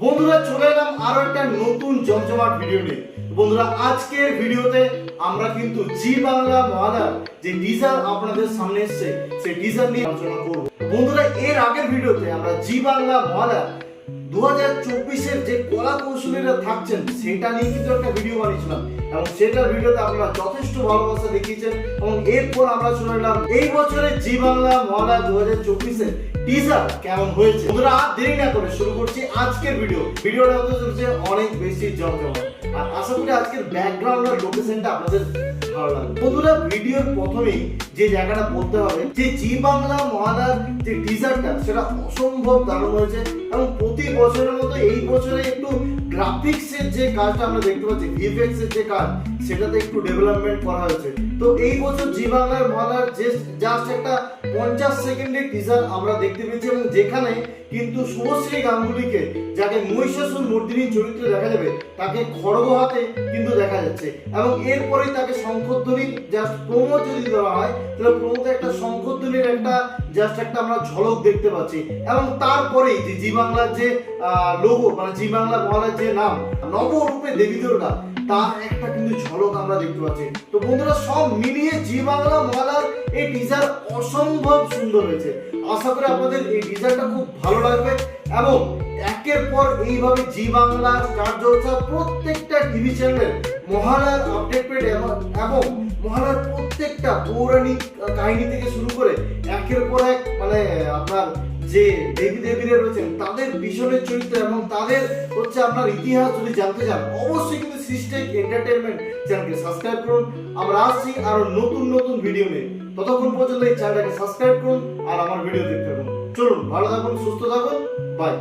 বন্ধুরা চলে এলাম আরো একটা নতুন জমজমাট ভিডিও নিয়ে। বন্ধুরা আজকের ভিডিওতে আমরা কিন্তু জি বাংলা মহালয়ার যে টিজার আপনাদের সামনে এসেছে সেই টিজার নিয়ে আলোচনা করব। বন্ধুরা এর আগের ভিডিওতে আমরা জি বাংলা মহালয়া 2024 এর যে কলা কৌশলীরা থাকছেন সেটা নিয়ে কিন্তু একটা ভিডিও বানিয়েছিলাম এবং সেটার ভিডিওতে আপনারা যথেষ্ট ভালোবাসা দেখিয়েছেন এবং এরপর আমরা চলে এলাম এই বছরের জি বাংলা মহালয়া 2024 এর টিজার কেমন হয়েছে। বন্ধুরা আর দেরি না করে শুরু করছি আজকের ভিডিওটা হতে চলেছে অনেক বেশি জমজমাট আর আশা করি আজকের ব্যাকগ্রাউন্ড আর লোকেশনটা আপনাদের ভালো লাগবে। বন্ধুরা ভিডিওর প্রথমেই যে জায়গাটা বলতে হবে যে জি বাংলা মহালয়ার যে টিজারটা সেটা অসম্ভব দারুণ হয়েছে এবং প্রতি বছরের মতো এই বছরে একটু গ্রাফিক্সের যে কাজটা আমরা দেখতে পাচ্ছি, ভিএফএক্স এর যে কাজ সেটাতে একটু ডেভেলপমেন্ট করা হয়েছে। তো এই বছর জি বাংলার মহালয়ার জাস্ট একটা 50 সেকেন্ডের টিজার আমরা দেখতে পেয়েছি এবং যেখানে কিন্তু শুভশ্রী গাঙ্গুলিকে যাকে মহিষাসুর মর্দিনী চরিত্রে দেখা যাবে তাকে খড়গ হাতে কিন্তু দেখা যাচ্ছে এবং এরপরেই তাকে শঙ্খধ্বনি জাস্ট প্রোমো যদি দেওয়া হয় তাহলে প্রোমোতে একটা শঙ্খধ্বনির একটা জাস্ট একটা আমরা ঝলক দেখতে পাচ্ছি এবং তারপরেই যে জি বাংলার যে লোগো মানে জি বাংলা মহালয়ার যে নাম নবরূপে দেবী দুর্গা তার একটা কিন্তু ঝলক আমরা দেখতে পাচ্ছি। তো বন্ধুরা সব মিলিয়ে জি বাংলা মহালয়ার এই টিজার অসম্ভব সুন্দর হয়েছে। আশা করি আপনাদের এই টিজারটা খুব ভালো লাগবে এবং একের পর এইভাবে জি বাংলা স্টার জলসা প্রত্যেকটা টিভি চ্যানেলের মহালয়ার আপডেট পেতে এবং মহালয়ার প্রত্যেকটা পৌরাণিক কাহিনী থেকে শুরু করে একের পর এক মানে আপনার যে দেবী দেবীরা রয়েছেন তাদের ভীষণের চরিত্র এবং তাদের হচ্ছে আপনার ইতিহাস যদি জানতে চান অবশ্যই কিন্তু সিস্টেক এন্টারটেইনমেন্ট চ্যানেলকে সাবস্ক্রাইব করুন। আমরা আসছি আরো নতুন নতুন ভিডিও নিয়ে, ততক্ষণ পর্যন্ত এই চ্যানেলটাকে সাবস্ক্রাইব করুন আর আমার ভিডিও দেখতে থাকুন। চলুন ভালো থাকুন, সুস্থ থাকুন, বাই।